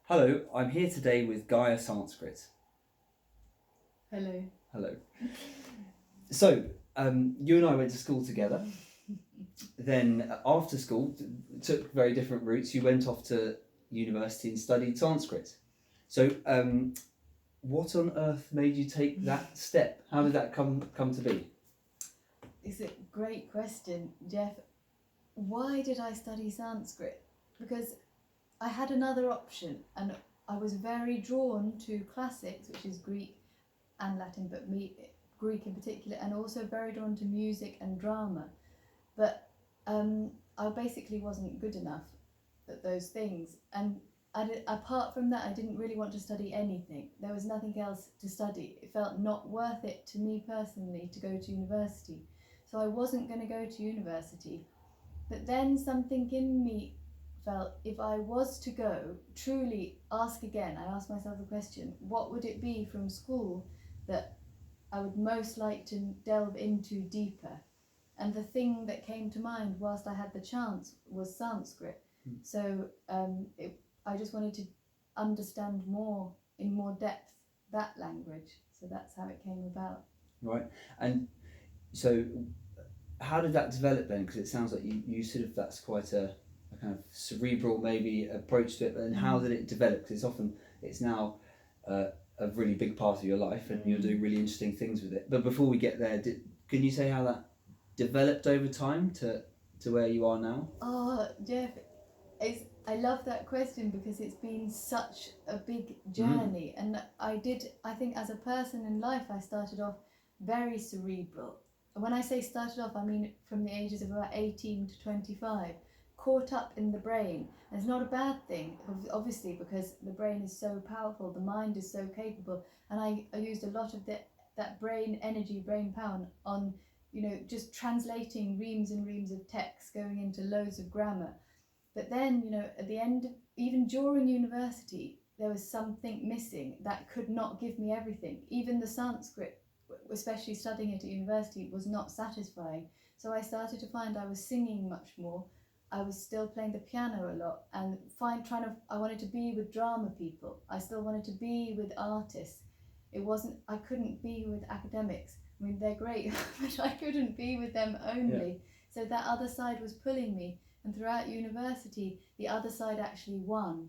Hello, I'm here today with Gaiea Sanskrit. Hello. Hello. So, you and I went to school together. Then, after school, took very different routes. You went off to university and studied Sanskrit. So, what on earth made you take that step? How did that come to be? It's a great question, Jeff. Why did I study Sanskrit? Because I had another option and I was very drawn to classics, which is Greek and Latin, but Greek in particular, and also very drawn to music and drama. But I basically wasn't good enough at those things. And apart from that, I didn't really want to study anything. There was nothing else to study. It felt not worth it to me personally to go to university. So I wasn't going to go to university. But then something in me felt if I was to go, truly ask again, I asked myself the question, what would it be from school that I would most like to delve into deeper? And the thing that came to mind whilst I had the chance was Sanskrit. So I just wanted to understand more in more depth that language. So that's how it came about. Right. And so, how did that develop then? Because it sounds like you sort of, that's quite a kind of cerebral maybe approach to it. And how did it develop? Because it's now a really big part of your life, and you're doing really interesting things with it. But before we get there, can you say how that developed over time to where you are now? Oh, Jeff, I love that question because it's been such a big journey. And I think as a person in life, I started off very cerebral. When I say started off, I mean from the ages of about 18 to 25, caught up in the brain. And it's not a bad thing, obviously, because the brain is so powerful, the mind is so capable. And I used a lot of that brain energy, brain power on just translating reams and reams of text, going into loads of grammar. But then, at the end, even during university, there was something missing that could not give me everything. Even the Sanskrit, especially studying it at university, was not satisfying. So I started to find I was singing much more. I was still playing the piano a lot and I wanted to be with drama people. I still wanted to be with artists. I couldn't be with academics. I mean, they're great, but I couldn't be with them only. Yeah. So that other side was pulling me. And throughout university, the other side actually won.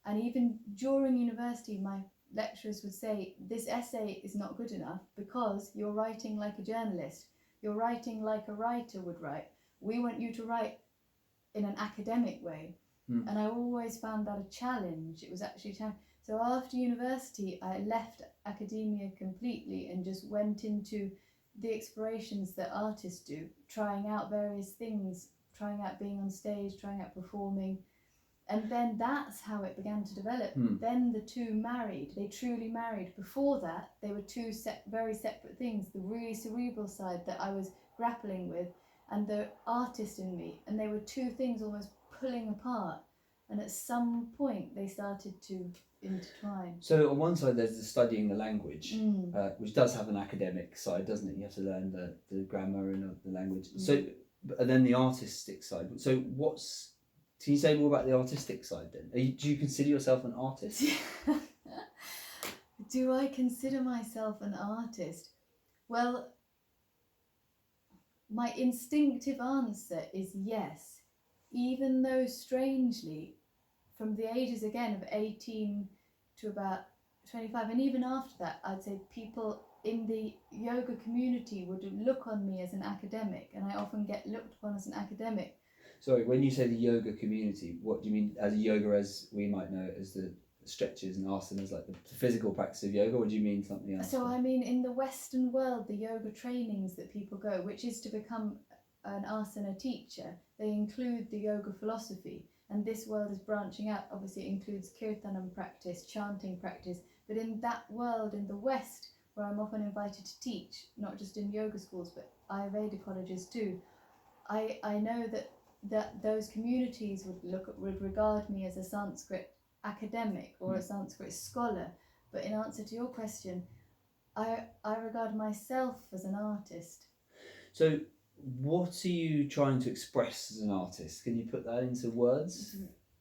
And even during university, my lecturers would say, this essay is not good enough because you're writing like a journalist. You're writing like a writer would write. We want you to write in an academic way. And I always found that a challenge. It was actually a challenge. So after university, I left academia completely and just went into the explorations that artists do, trying out various things, trying out being on stage, trying out performing. And then that's how it began to develop. Then the two married. They truly married. Before that, they were two very separate things. The really cerebral side that I was grappling with and the artist in me. And they were two things almost pulling apart. And at some point, they started to intertwine. So on one side, there's the studying the language, which does have an academic side, doesn't it? You have to learn the grammar and the language. So, and then the artistic side. So can you say more about the artistic side then? Do you consider yourself an artist? Do I consider myself an artist? Well, my instinctive answer is yes, even though strangely, from the ages again of 18 to about 25, and even after that, I'd say people in the yoga community would look on me as an academic, and I often get looked upon as an academic. Sorry, when you say the yoga community, what do you mean as yoga as we might know it as the stretches and asanas, like the physical practice of yoga, or do you mean something else? So I mean in the Western world, the yoga trainings that people go, which is to become an asana teacher, they include the yoga philosophy. And this world is branching out. Obviously it includes kirtanam practice, chanting practice, but in that world, in the West, where I'm often invited to teach, not just in yoga schools, but Ayurveda colleges too, I know that those communities would regard me as a Sanskrit academic or a Sanskrit scholar. But in answer to your question, I regard myself as an artist. So what are you trying to express as an artist? Can you put that into words?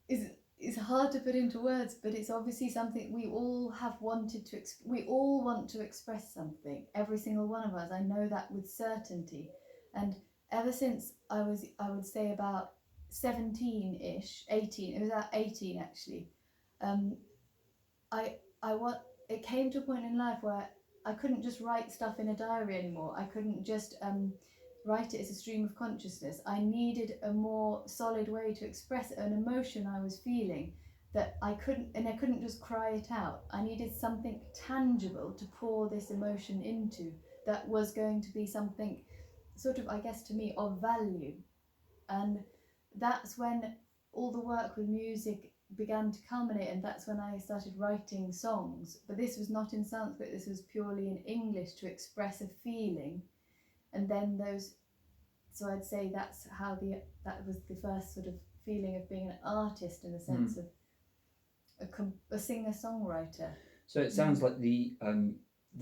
It's hard to put into words, but it's obviously something we all have wanted to. We all want to express something. Every single one of us. I know that with certainty, and ever since I would say about 17-ish, 18. It was at 18 actually. It came to a point in life where I couldn't just write stuff in a diary anymore. I couldn't just write it as a stream of consciousness. I needed a more solid way to express an emotion I was feeling that I couldn't just cry it out. I needed something tangible to pour this emotion into that was going to be something sort of, I guess, to me, of value. And that's when all the work with music began to culminate, and that's when I started writing songs. But this was not in Sanskrit, this was purely in English to express a feeling. And then so I'd say that's how that was the first sort of feeling of being an artist, in the sense of a singer-songwriter. So it sounds like the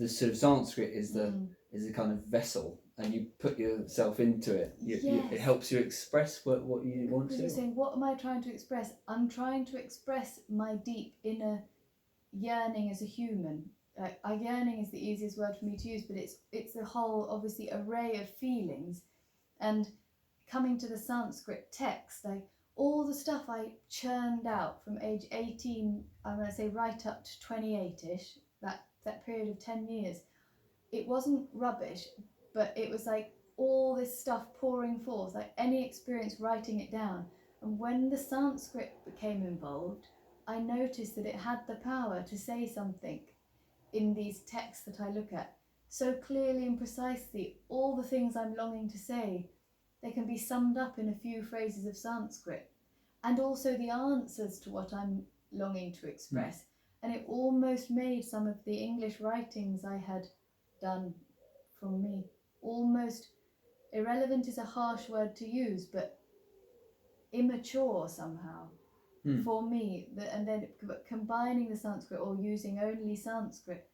sort of Sanskrit is the kind of vessel, and you put yourself into it. It helps you express what you want to. You're saying, what am I trying to express? I'm trying to express my deep inner yearning as a human. Yearning is the easiest word for me to use, but it's a whole, obviously, array of feelings. And coming to the Sanskrit text, all the stuff I churned out from age 18, I'm going to say right up to 28-ish, that period of 10 years, it wasn't rubbish, but it was like all this stuff pouring forth, like any experience, writing it down. And when the Sanskrit became involved, I noticed that it had the power to say something in these texts that I look at so clearly and precisely. All the things I'm longing to say, they can be summed up in a few phrases of Sanskrit, and also the answers to what I'm longing to express. And it almost made some of the English writings I had done from me almost irrelevant is a harsh word to use, but immature somehow for me. And then combining the Sanskrit, or using only Sanskrit,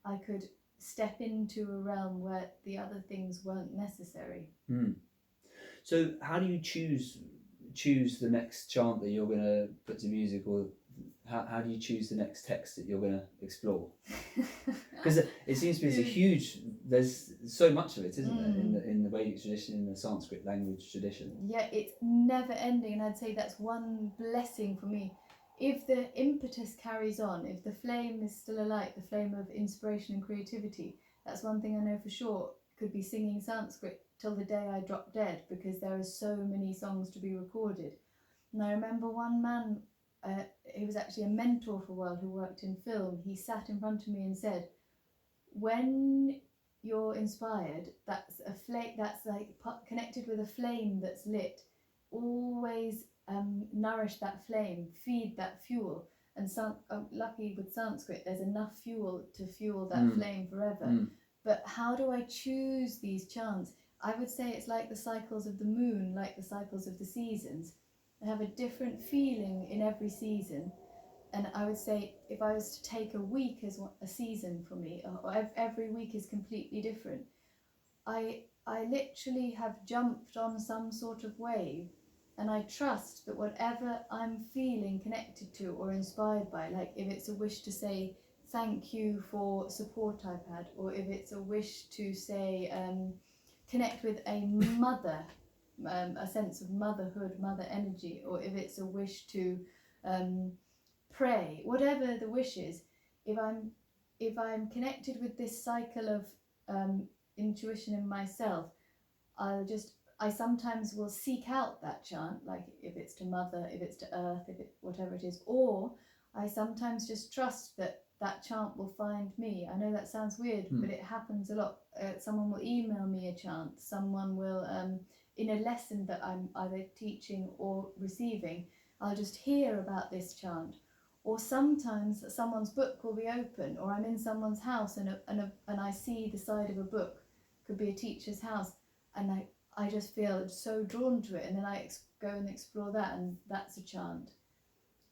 I could step into a realm where the other things weren't necessary. So how do you choose the next chant that you're going to put to music, or how do you choose the next text that you're going to explore? Because it seems to be there's so much of it, isn't there, in the Vedic tradition, in the Sanskrit language tradition. Yeah, it's never ending, and I'd say that's one blessing for me. If the impetus carries on, if the flame is still alight, the flame of inspiration and creativity, that's one thing I know for sure. Could be singing Sanskrit till the day I drop dead, because there are so many songs to be recorded. And I remember one man, he was actually a mentor for a while, who worked in film. He sat in front of me and said, when you're inspired, that's a flame, that's like connected with a flame that's lit. Always nourish that flame, feed that fuel. And lucky with Sanskrit, there's enough fuel to fuel that flame forever. But how do I choose these chants? I would say it's like the cycles of the moon, like the cycles of the seasons. They have a different feeling in every season. And I would say, if I was to take a week as a season for me, or every week is completely different, I literally have jumped on some sort of wave, and I trust that whatever I'm feeling connected to or inspired by, like if it's a wish to say thank you for support I've had, or if it's a wish to say connect with a mother, a sense of motherhood, mother energy, or if it's a wish to pray, whatever the wish is, if I'm connected with this cycle of intuition in myself, I sometimes will seek out that chant, like if it's to mother, if it's to earth, whatever it is, or I sometimes just trust that chant will find me. I know that sounds weird, but it happens a lot. Someone will email me a chant, someone will, in a lesson that I'm either teaching or receiving, I'll just hear about this chant. Or sometimes someone's book will be open, or I'm in someone's house and I see the side of a book, could be a teacher's house, and I just feel so drawn to it, and then I go and explore that, and that's a chant.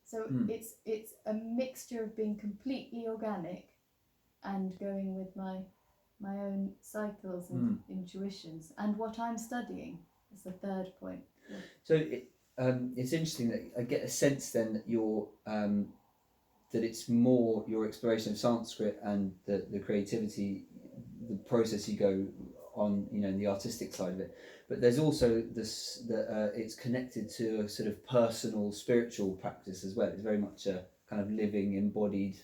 So it's a mixture of being completely organic and going with my own cycles and intuitions, and what I'm studying is the third point. So it's interesting that I get a sense then that that it's more your exploration of Sanskrit and the creativity, the process you go on, the artistic side of it. But there's also this that it's connected to a sort of personal spiritual practice as well. It's very much a kind of living, embodied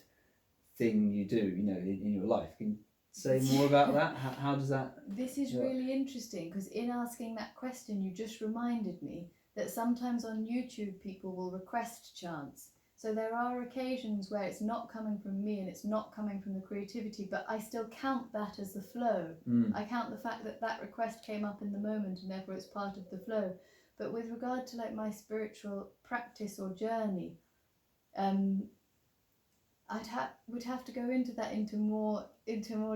thing you do, in your life. Can you say more about that? How does that? This is really interesting, because in asking that question, you just reminded me that sometimes on YouTube people will request chants. So there are occasions where it's not coming from me and it's not coming from the creativity, but I still count that as the flow. I count the fact that that request came up in the moment and therefore it's part of the flow. But with regard to like my spiritual practice or journey, would have to go into that into more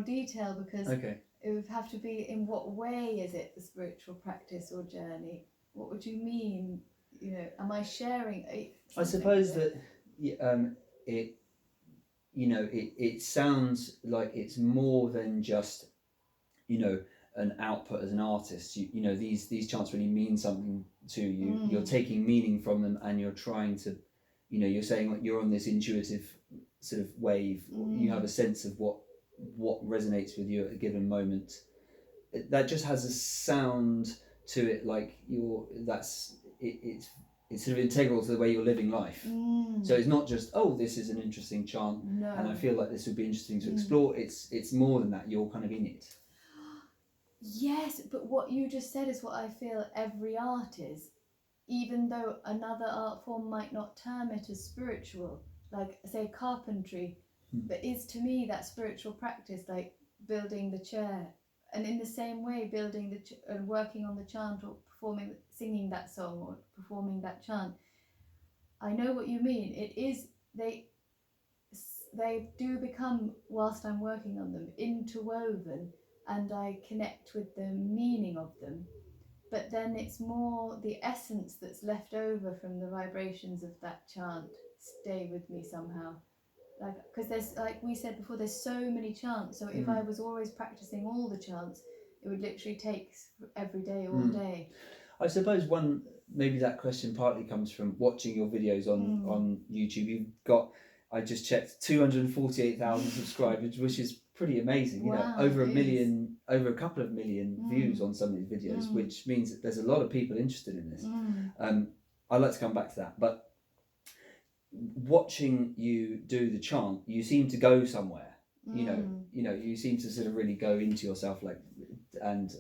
detail, because Okay. it would have to be, in what way is it the spiritual practice or journey? What would you mean? Am I sharing? I suppose that it it sounds like it's more than just an output as an artist. These chants really mean something to you. You're taking meaning from them, and you're trying to, you're saying like you're on this intuitive sort of wave. You have a sense of what resonates with you at a given moment. That just has a sound to it, like it's sort of integral to the way you're living life. So it's not just, oh, this is an interesting chant, and I feel like this would be interesting to explore. It's more than that. You're kind of in it. Yes, but what you just said is what I feel every art is, even though another art form might not term it as spiritual, like say carpentry, but is to me that spiritual practice, like building the chair, and in the same way building and working on the chant, or singing that song or performing that chant. I know what you mean. It is, they do become, whilst I'm working on them, interwoven, and I connect with the meaning of them. But then it's more the essence that's left over from the vibrations of that chant stay with me somehow. Like, because there's, like we said before, there's so many chants. So if I was always practicing all the chants, it would literally take every day, all day. I suppose maybe that question partly comes from watching your videos on YouTube. You've got, I just checked, 248,000 subscribers, which is pretty amazing. Wow, over a couple of million views on some of these videos, which means that there's a lot of people interested in this. I'd like to come back to that, but watching you do the chant, you seem to go somewhere. You seem to sort of really go into yourself, and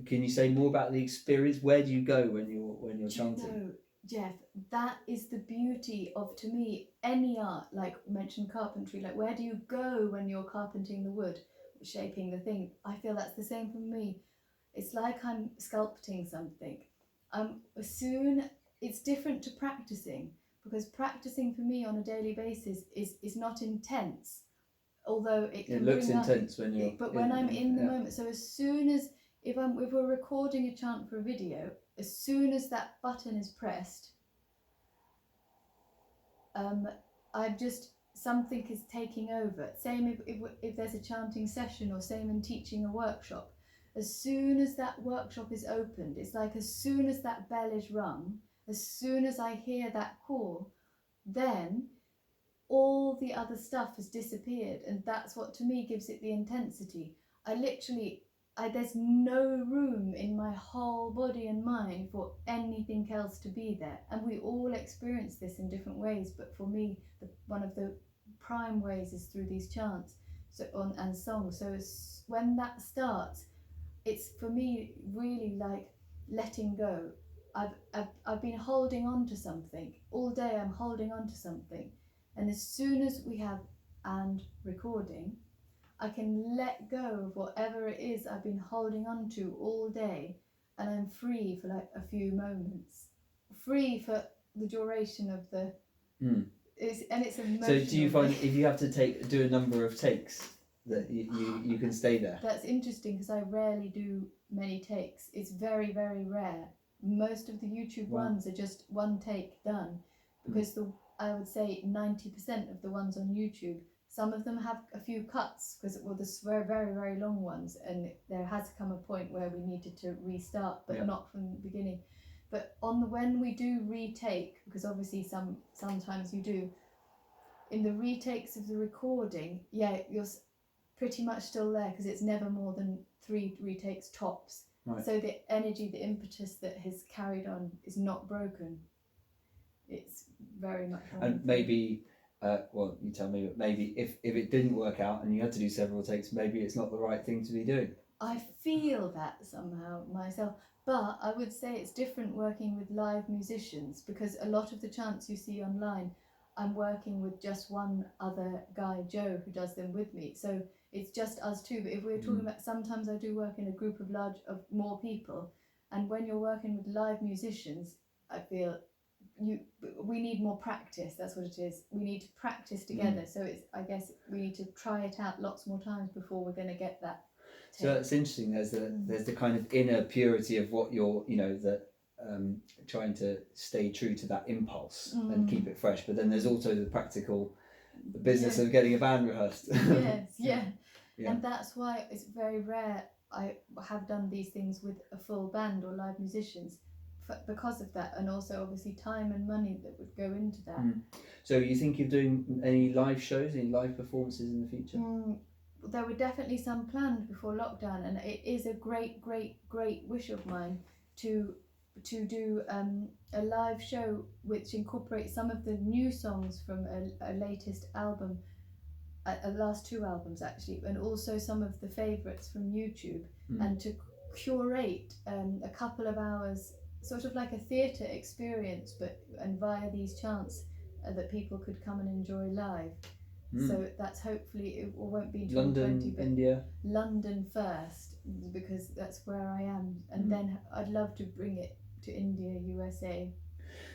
can you say more about the experience? Where do you go when you're chanting? Jeff, that is the beauty of, to me, any art. Like mentioned carpentry, like where do you go when you're carpenting the wood, shaping the thing? I feel that's the same for me. It's like I'm sculpting something. It's different to practicing, because practicing for me on a daily basis is not intense, although it looks intense when you're. But when I'm in the moment, so as soon as if we're recording a chant for a video, as soon as that button is pressed, something is taking over. Same if there's a chanting session, or same in teaching a workshop. As soon as that workshop is opened, it's like as soon as that bell is rung, as soon as I hear that call, then all the other stuff has disappeared, and that's what to me gives it the intensity. There's no room in my whole body and mind for anything else to be there. And we all experience this in different ways, but for me, one of the prime ways is through these chants and songs. So when that starts, it's for me really like letting go. I've been holding on to something all day. I'm holding on to something, and as soon as we have and recording, I can let go of whatever it is I've been holding on to all day, and I'm free for like a few moments, free for the duration of the. It's emotional. So do you find if you have to do a number of takes that you can stay there? That's interesting, because I rarely do many takes. It's very, very rare. Most of the YouTube ones are just one take done, because I would say 90% of the ones on YouTube, some of them have a few cuts, because the very, very, very long ones, and there has come a point where we needed to restart, but not from the beginning. But when we do retake, because obviously sometimes you do, in the retakes of the recording, yeah, you're pretty much still there because it's never more than 3 retakes tops. Right. So the energy, the impetus that has carried on is not broken. It's very much on. And maybe, well, you tell me, but maybe if it didn't work out and you had to do several takes, maybe it's not the right thing to be doing. I feel that somehow myself, but I would say it's different working with live musicians, because a lot of the chants you see online, I'm working with just one other guy, Joe, who does them with me. So it's just us two. But if we're talking about, sometimes I do work in a group of more people, and when you're working with live musicians, I feel we need more practice. That's what it is. We need to practice together. So I guess we need to try it out lots more times before we're going to get that. So it's interesting. There's the kind of inner purity of what you're, trying to stay true to that impulse and keep it fresh. But then there's also the practical business of getting a band rehearsed. Yes, yeah. And that's why it's very rare I have done these things with a full band or live musicians, because of that, and also obviously time and money that would go into that. So you think you're doing any live shows, any live performances in the future? There were definitely some planned before lockdown, and it is a great wish of mine to do a live show which incorporates some of the new songs from a latest album, last 2 albums actually, and also some of the favourites from YouTube, and to curate a couple of hours, sort of like a theatre experience, and via these chants that people could come and enjoy live. So that's hopefully, it won't be until London, 2020, but India. London first, because that's where I am, and then I'd love to bring it to India, USA.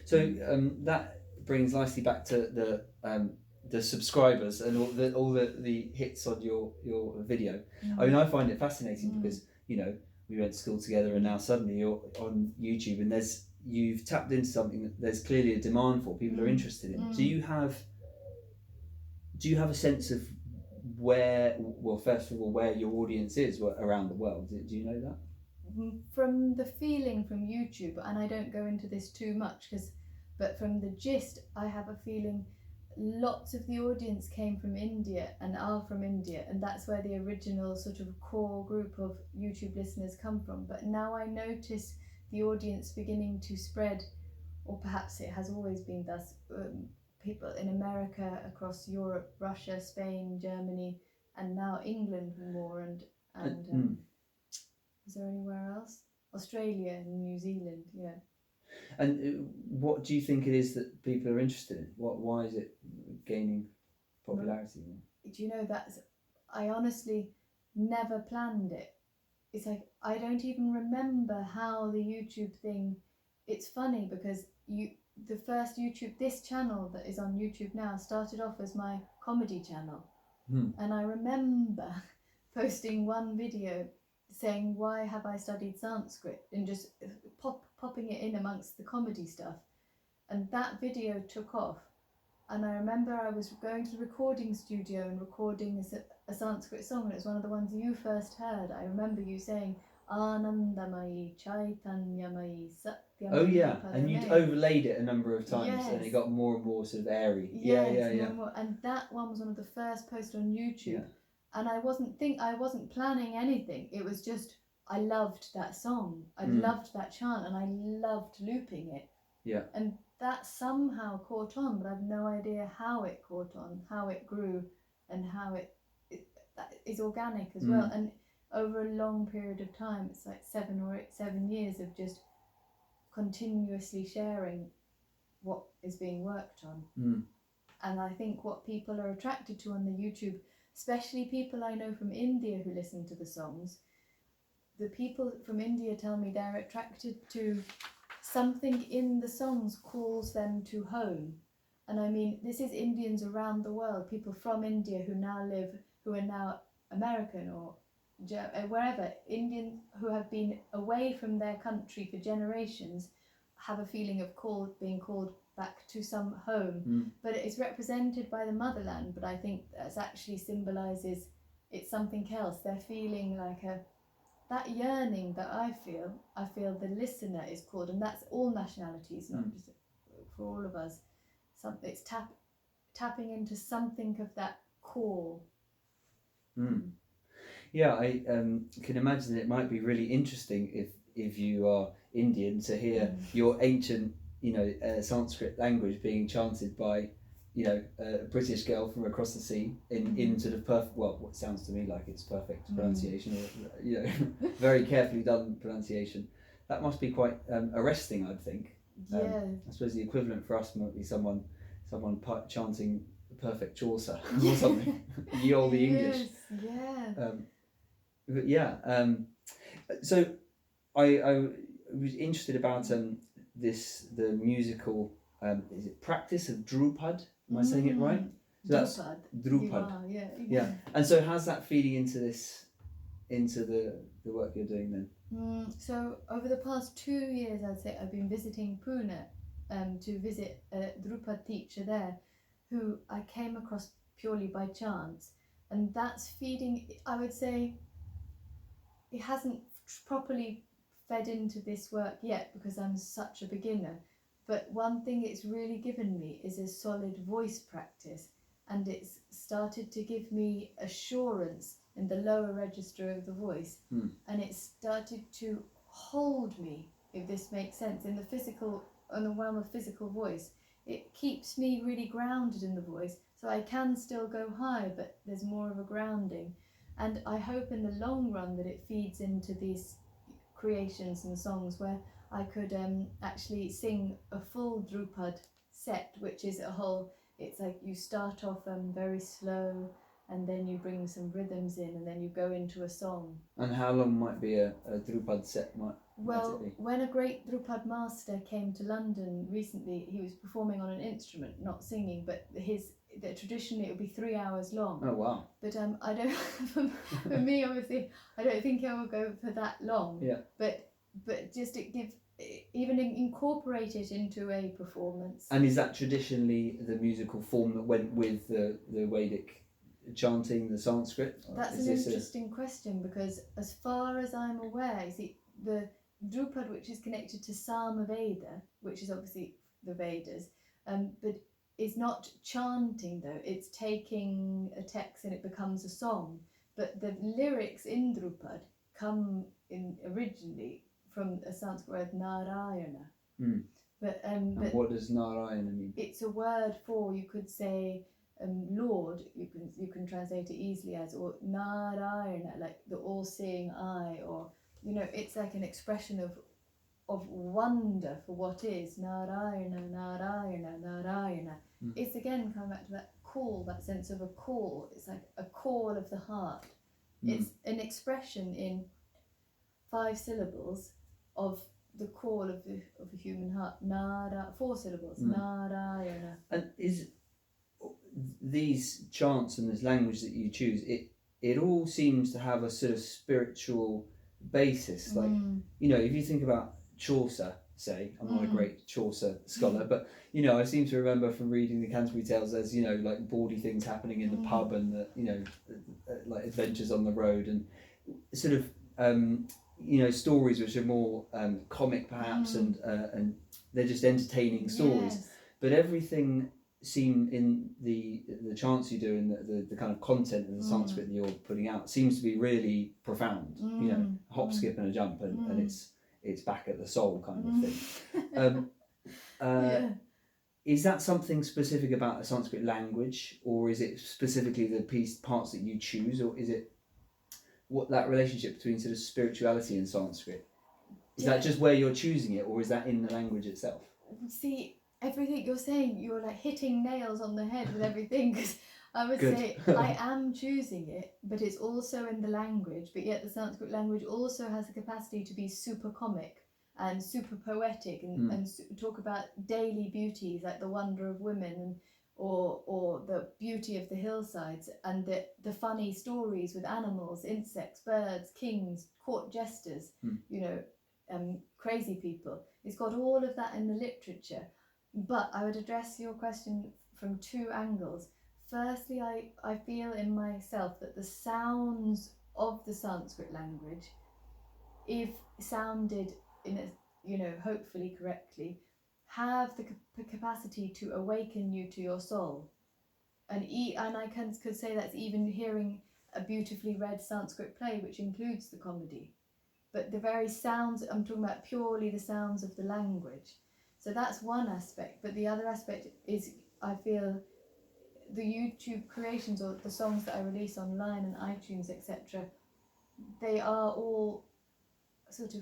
So that brings nicely back to the subscribers and all the hits on your video. I mean, I find it fascinating because we went to school together, and now suddenly you're on YouTube, and you've tapped into something that there's clearly a demand for. People are interested in. Do you have a sense of where, well, first of all, where your audience is around the world? Do you know that? From the feeling from YouTube, and I don't go into this too much, but from the gist, I have a feeling lots of the audience came from India and are from India, and that's where the original sort of core group of YouTube listeners come from. But now I notice the audience beginning to spread, or perhaps it has always been thus, people in America, across Europe, Russia, Spain, Germany, and now England more, and is there anywhere else? Australia and New Zealand, yeah. And what do you think it is that people are interested in? Why is it gaining popularity? Do you know, I honestly never planned it. It's like, I don't even remember how the YouTube thing, it's funny because the first YouTube, this channel that is on YouTube now, started off as my comedy channel. And I remember posting one video saying, why have I studied Sanskrit, and just popping it in amongst the comedy stuff, and that video took off. And I remember I was going to the recording studio and recording a Sanskrit song, and it was one of the ones you first heard. I remember you saying Anandamayi Chaitanyamayi Satyamayi. Oh yeah, and you'd overlaid it a number of times, yes. And it got more and more sort of airy. Yes, yeah. More. And that one was one of the first posts on YouTube. Yeah. And I wasn't planning anything. It was just, I loved that song. I loved that chant, and I loved looping it. Yeah. And that somehow caught on, but I have no idea how it caught on, how it grew, and how it is organic as well. And over a long period of time, it's like 7 years of just continuously sharing what is being worked on. And I think what people are attracted to on the YouTube, especially people I know from India who listen to the songs, the people from India tell me they're attracted to something in the songs calls them to home. And I mean, this is Indians around the world, people from India who are now American or wherever, Indians who have been away from their country for generations have a feeling of being called back to some home. But it is represented by the motherland, but I think that actually symbolises it's something else. They're feeling like that yearning that I feel the listener is called, and that's all nationalities, not just for all of us. It's tapping into something of that core. Yeah, I can imagine it might be really interesting if you are Indian to hear your ancient, Sanskrit language being chanted by, a British girl from across the sea in sort of perfect, well, what sounds to me like it's perfect pronunciation, or very carefully done pronunciation. That must be quite arresting, I'd think. Yeah. I suppose the equivalent for us might be someone chanting perfect Chaucer or something. Ye olde English. Yeah. But yeah, so I was interested about the musical is it practice of Drupad? Am I saying it right? So that's Drupad. Yeah. And so how's that feeding into the work you're doing then? So over the past 2 years, I'd say I've been visiting Pune to visit a Drupad teacher there, who I came across purely by chance, and that's feeding. I would say it hasn't properly fed into this work yet because I'm such a beginner, but one thing it's really given me is a solid voice practice, and it's started to give me assurance in the lower register of the voice, and it started to hold me, if this makes sense, in the realm of physical voice. It keeps me really grounded in the voice, so I can still go high, but there's more of a grounding. And I hope in the long run that it feeds into these creations and songs where I could actually sing a full Drupad set, which is it's like you start off very slow, and then you bring some rhythms in, and then you go into a song. And how long might be a Drupad set? Well, when a great Drupad master came to London recently, he was performing on an instrument, not singing, but traditionally it would be 3 hours long. Oh wow! But I don't. For me, obviously, I don't think I will go for that long. Yeah. But just even incorporate it into a performance. And is that traditionally the musical form that went with the Vedic chanting, the Sanskrit? That's an interesting question, because as far as I'm aware, you see, the Drupad, which is connected to Samaveda, which is obviously the Vedas, but is not chanting though. It's taking a text and it becomes a song. But the lyrics in Drupad come originally from a Sanskrit word Narayana. But what does Narayana mean? It's a word for, you could say, Lord. You can translate it easily as, or Narayana, like the all-seeing eye, or it's like an expression of wonder for what is Narayana, Narayana, Narayana. It's again coming back to that call, that sense of a call. It's like a call of the heart. It's an expression in 5 syllables of the call of the human heart. 4 syllables. Narayana. And is these chants and this language that you choose, it all seems to have a sort of spiritual basis. Like if you think about Chaucer, say, I'm not a great Chaucer scholar, but I seem to remember from reading the Canterbury Tales, there's like bawdy things happening in the pub, and the like adventures on the road, and sort of stories which are more comic perhaps, and they're just entertaining stories. Yes. But everything seem in the chants you do, and the kind of content of the Sanskrit that you're putting out seems to be really profound. Hop, skip and a jump, and it's back at the soul kind of thing. Is that something specific about the Sanskrit language, or is it specifically the parts that you choose, or is it what that relationship between sort of spirituality and Sanskrit? Is that just where you're choosing it, or is that in the language itself? See, everything you're saying, you're like hitting nails on the head with everything, because I would say I am choosing it, but it's also in the language, but yet the Sanskrit language also has the capacity to be super comic and super poetic, and talk about daily beauties like the wonder of women, or the beauty of the hillsides, and the funny stories with animals, insects, birds, kings, court jesters, crazy people. It's got all of that in the literature. But I would address your question from 2 angles. Firstly, I feel in myself that the sounds of the Sanskrit language if sounded in a, you know, hopefully correctly, have the capacity to awaken you to your soul. And I could say that's even hearing a beautifully read Sanskrit play, which includes the comedy. But the very sounds, I'm talking about purely the sounds of the language. So that's one aspect. But the other aspect is, I feel, the YouTube creations or the songs that I release online and iTunes, etc., they are all sort of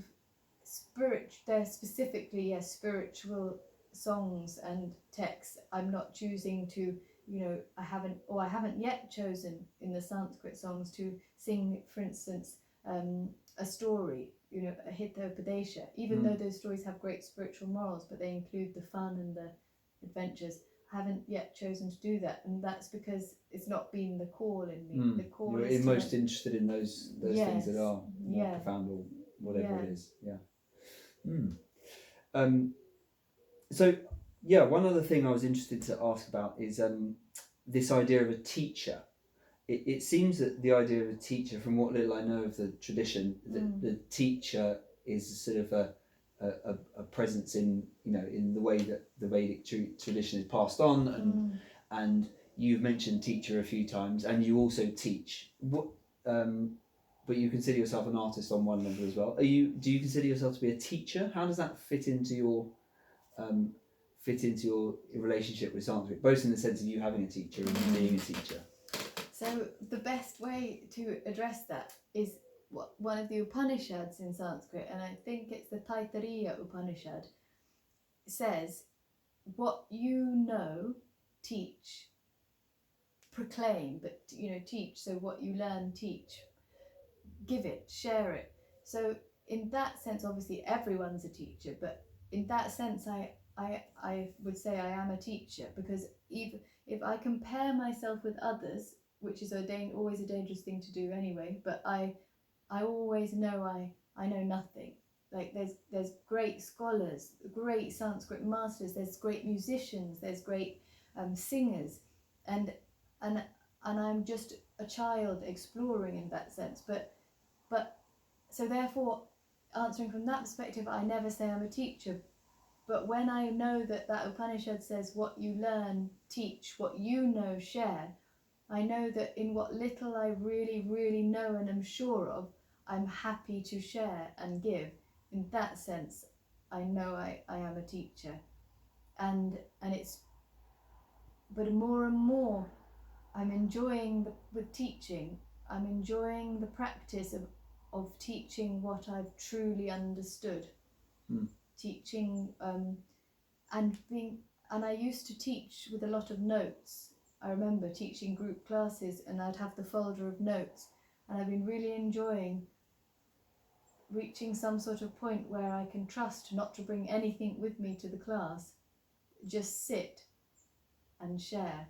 they're specifically, yes, spiritual songs and texts. I'm not choosing to, you know, I haven't yet chosen in the Sanskrit songs to sing, for instance, a story, you know, a Hitopadesha, even though those stories have great spiritual morals, but they include the fun and the adventures. I haven't yet chosen to do that, and that's because it's not been the call in me. The call You're is most interested in those yes, things that are more profound or whatever it is. So yeah, one other thing I was interested to ask about is this idea of a teacher. It seems that the idea of a teacher, from what little I know of the tradition, the teacher is sort of a presence in, you know, in the way that the Vedic tradition is passed on, and you've mentioned teacher a few times, and you also teach. But you consider yourself an artist on one level as well. Do you consider yourself to be a teacher? How does that fit into your relationship with Sanskrit, both in the sense of you having a teacher and you being a teacher? So the best way to address that is one of the Upanishads in Sanskrit, and I think it's the Taittiriya Upanishad, says, what you know, teach, proclaim, but, you know, teach. So what you learn, teach, give it, share it. So in that sense, obviously everyone's a teacher, but in that sense, I would say I am a teacher, because if I compare myself with others, which is always a dangerous thing to do anyway, but I always know I know nothing. Like there's great scholars, great Sanskrit masters, there's great musicians, there's great singers, and I'm just a child exploring in that sense. But so therefore, answering from that perspective, I never say I'm a teacher. But when I know that Upanishad says what you learn, teach, what you know, share, I know that in what little I really, really know and am sure of, I'm happy to share and give. In that sense, I know I am a teacher. And it's, but more and more, I'm enjoying with teaching, I'm enjoying the practice of teaching what I've truly understood. Teaching and I used to teach with a lot of notes. I remember teaching group classes and I'd have the folder of notes, and I've been really enjoying reaching some sort of point where I can trust not to bring anything with me to the class, just sit and share.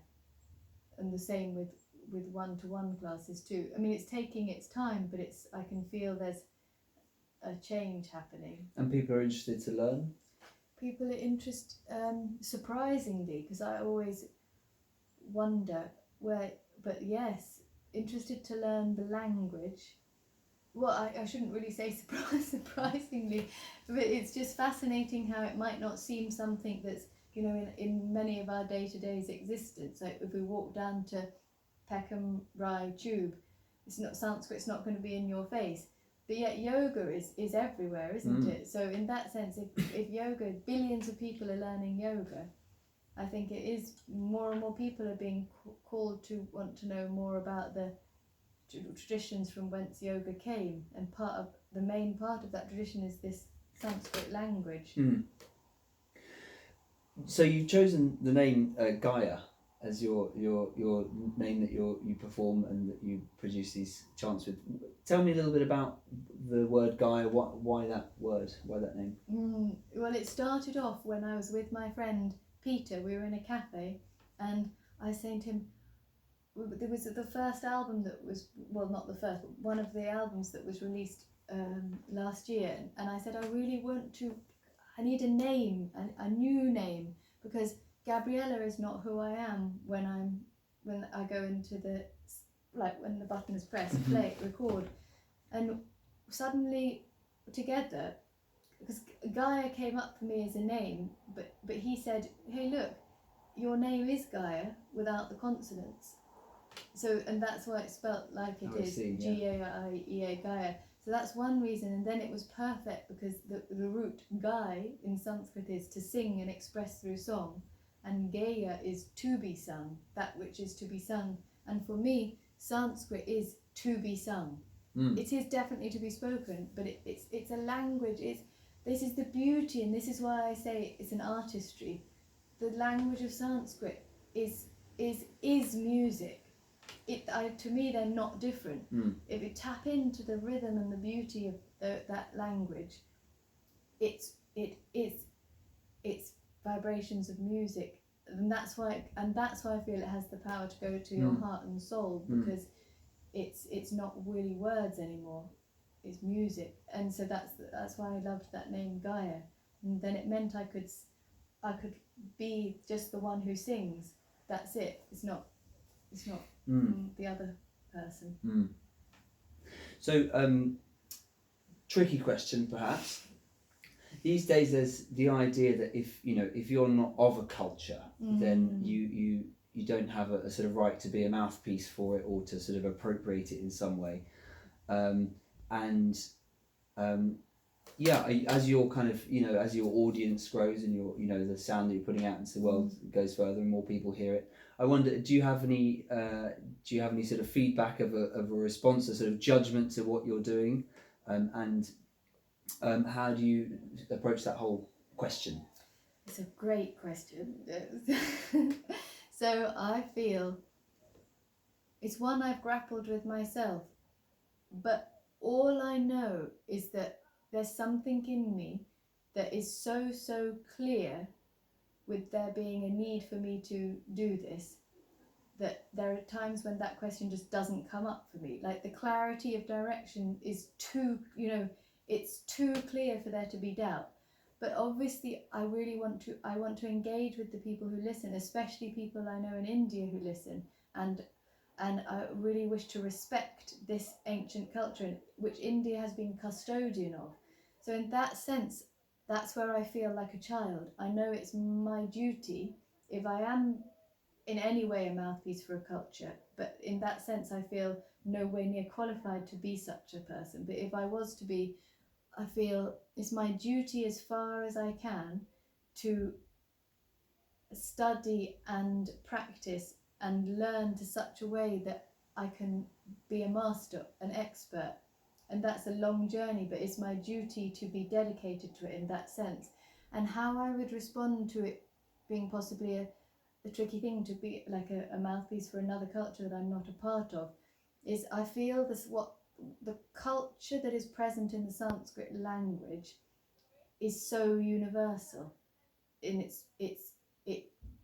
And the same with one-to-one classes too. I mean, it's taking its time, but I can feel there's a change happening. And people are interested to learn? People are interested, surprisingly, because I always wonder but yes, interested to learn the language. Well, I shouldn't really say surprisingly, but it's just fascinating how it might not seem something that's, you know, in many of our day-to-day's existence. Like if we walk down to Peckham Rye Tube, it's not Sanskrit's not going to be in your face, but yet yoga is everywhere, isn't it? So in that sense, if yoga, billions of people are learning yoga, I think it is more and more people are being called to want to know more about the traditions from whence yoga came, and the main part of that tradition is this Sanskrit language. So you've chosen the name Gaiea as your name that you perform and that you produce these chants with. Tell me a little bit about the word Gaiea. Why that word? Why that name? Well, it started off when I was with my friend Peter. We were in a cafe, and I was saying to him, there was the first album that was, well, not the first, but one of the albums that was released last year, and I said I really I need a name, a new name, because Gabriella is not who I am when I go into when the button is pressed, play, record, and suddenly together, because Gaia came up for me as a name, but he said, hey look, your name is Gaia without the consonants. So, and that's why it's spelt like it is, G-A-I-E-A, Gaia. So that's one reason, and then it was perfect because the root Gai in Sanskrit is to sing and express through song, and Gaiea is to be sung, that which is to be sung. And for me, Sanskrit is to be sung. It is definitely to be spoken, but it's a language. This is the beauty, and this is why I say it's an artistry. The language of Sanskrit is music. To me, they're not different. If you tap into the rhythm and the beauty of that language, it's vibrations of music, and that's why I feel it has the power to go to your heart and soul, because it's not really words anymore. It's music, and so that's why I loved that name Gaia. And then it meant I could be just the one who sings. That's it. It's not the other person. So, tricky question perhaps. These days, there's the idea that if you're not of a culture, then you don't have a sort of right to be a mouthpiece for it or to sort of appropriate it in some way. As your kind of as your audience grows and your the sound that you're putting out into the world goes further and more people hear it, I wonder, do you have any sort of feedback of a response, a sort of judgment to what you're doing, and how do you approach that whole question? It's a great question. So I feel it's one I've grappled with myself, but all I know is that there's something in me that is so clear with there being a need for me to do this, that there are times when that question just doesn't come up for me. Like the clarity of direction is too, it's too clear for there to be doubt. But obviously I want to engage with the people who listen, especially people I know in India who listen, and I really wish to respect this ancient culture which India has been custodian of. So in that sense, that's where I feel like a child. I know it's my duty, if I am in any way a mouthpiece for a culture, but in that sense I feel nowhere near qualified to be such a person. But if I was to be, I feel it's my duty as far as I can to study and practice and learn to such a way that I can be a master, an expert. And that's a long journey, but it's my duty to be dedicated to it in that sense. And how I would respond to it being possibly a tricky thing to be like a mouthpiece for another culture that I'm not a part of, is I feel what the culture that is present in the Sanskrit language is so universal in it.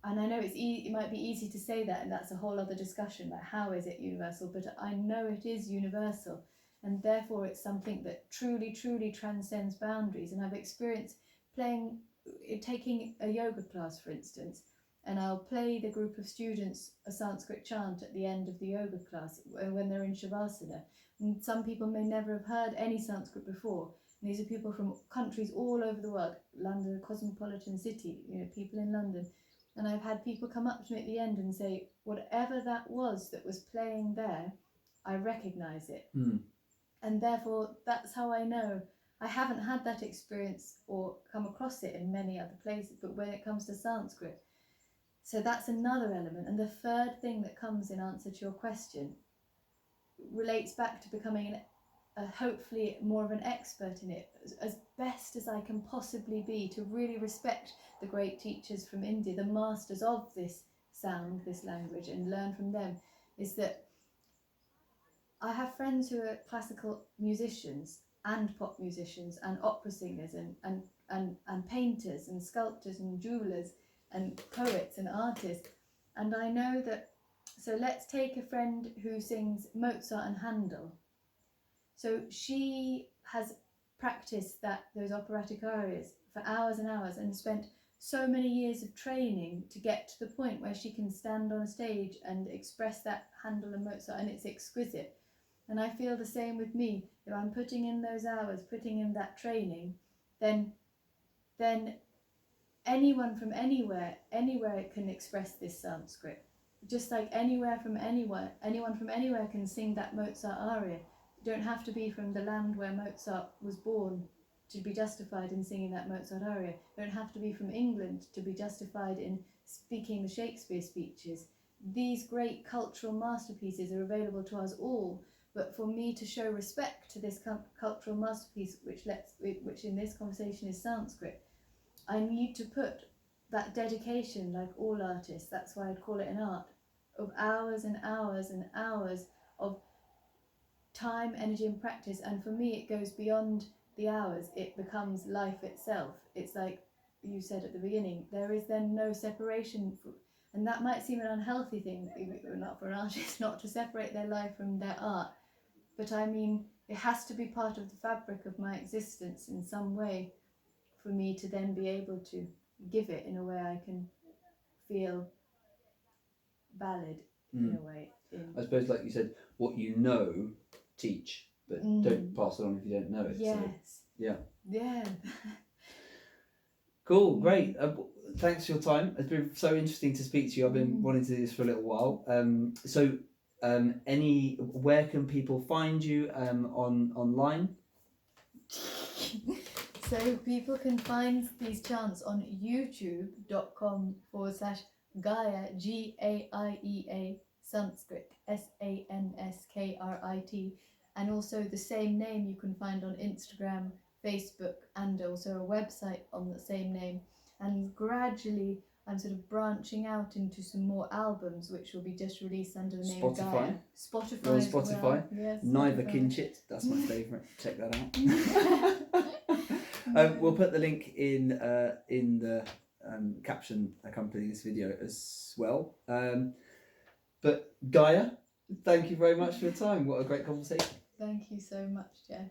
And I know it might be easy to say that, and that's a whole other discussion about how is it universal, but I know it is universal, and therefore it's something that truly transcends boundaries. And I've experienced taking a yoga class, for instance, and I'll play the group of students a Sanskrit chant at the end of the yoga class when they're in Shavasana. And some people may never have heard any Sanskrit before. And these are people from countries all over the world, London, a cosmopolitan city, people in London. And I've had people come up to me at the end and say, whatever that was playing there, I recognise it. And therefore, that's how I know. I haven't had that experience or come across it in many other places, but when it comes to Sanskrit. So that's another element. And the third thing that comes in answer to your question relates back to becoming hopefully more of an expert in it, as best as I can possibly be, to really respect the great teachers from India, the masters of this sound, this language, and learn from them. Is that I have friends who are classical musicians and pop musicians and opera singers and painters and sculptors and jewelers and poets and artists. And I know that, so let's take a friend who sings Mozart and Handel. So she has practiced those operatic arias for hours and hours and spent so many years of training to get to the point where she can stand on a stage and express that Handel and Mozart, and it's exquisite. And I feel the same with me. If I'm putting in those hours, putting in that training, then anyone from anywhere can express this Sanskrit. Just like anyone from anywhere can sing that Mozart aria. You don't have to be from the land where Mozart was born to be justified in singing that Mozart aria. You don't have to be from England to be justified in speaking the Shakespeare speeches. These great cultural masterpieces are available to us all, but for me to show respect to this cultural masterpiece, which in this conversation is Sanskrit, I need to put that dedication, like all artists, that's why I'd call it an art, of hours and hours and hours of time, energy and practice. And for me it goes beyond the hours, it becomes life itself. It's like you said at the beginning, there is then no separation, and that might seem an unhealthy thing, not for an artist, not to separate their life from their art, but I mean it has to be part of the fabric of my existence in some way for me to then be able to give it in a way I can feel valid in a way. I suppose, like you said, what you know, teach, but don't pass it on if you don't know it. Yes. So, yeah. Yeah. Cool, great. Thanks for your time. It's been so interesting to speak to you. I've been wanting to do this for a little while. Where can people find you online? So people can find these chants on youtube.com/Gaiea, Gaiea Sanskrit, Sanskrit, and also the same name you can find on Instagram, Facebook, and also a website on the same name. And gradually I'm sort of branching out into some more albums which will be just released under the name Spotify. Gaiea. Spotify. You're on as Spotify. well. Yes, Neither Spotify. Kinchit. That's my favourite. Check that out. We'll put the link in the caption accompanying this video as well. But Gaiea, thank you very much for your time. What a great conversation. Thank you so much, Jeff.